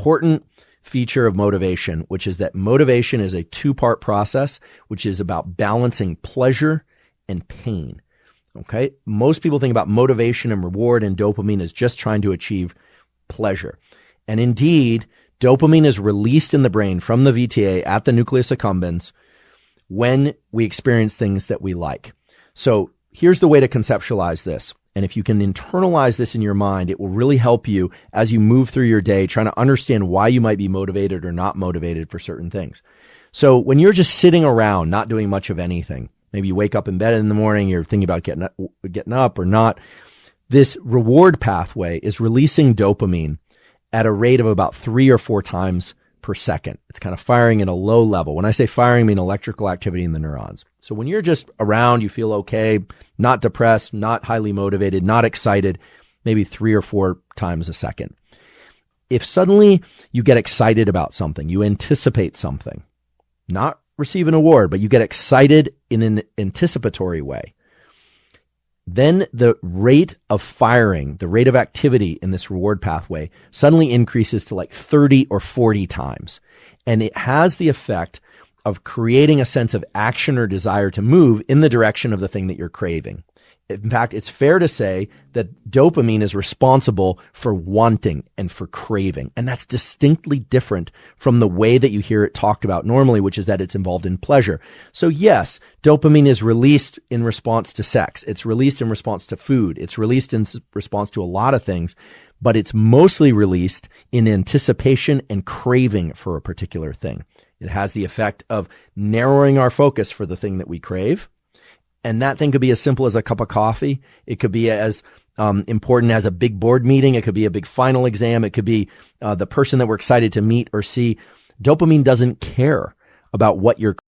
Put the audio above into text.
important feature of motivation, which is that motivation is a two-part process, which is about balancing pleasure and pain. Okay? Most people think about motivation and reward and dopamine as just trying to achieve pleasure. And indeed, dopamine is released in the brain from the VTA at the nucleus accumbens when we experience things that we like. So here's the way to conceptualize this. And if you can internalize this in your mind, it will really help you as you move through your day, trying to understand why you might be motivated or not motivated for certain things. So when you're just sitting around, not doing much of anything, maybe you wake up in bed in the morning, you're thinking about getting up or not, this reward pathway is releasing dopamine at a rate of about 3 or 4 times per second. It's kind of firing at a low level. When I say firing, I mean electrical activity in the neurons. So when you're just around, you feel okay, not depressed, not highly motivated, not excited, maybe 3 or 4 times a second. If suddenly you get excited about something, you anticipate something, not receive an award, but you get excited in an anticipatory way, then the rate of firing, the rate of activity in this reward pathway suddenly increases to like 30 or 40 times. And it has the effect of creating a sense of action or desire to move in the direction of the thing that you're craving. In fact, it's fair to say that dopamine is responsible for wanting and for craving. And that's distinctly different from the way that you hear it talked about normally, which is that it's involved in pleasure. So yes, dopamine is released in response to sex. It's released in response to food. It's released in response to a lot of things, but it's mostly released in anticipation and craving for a particular thing. It has the effect of narrowing our focus for the thing that we crave. And that thing could be as simple as a cup of coffee. It could be as important as a big board meeting. It could be a big final exam. It could be the person that we're excited to meet or see. Dopamine doesn't care about what you're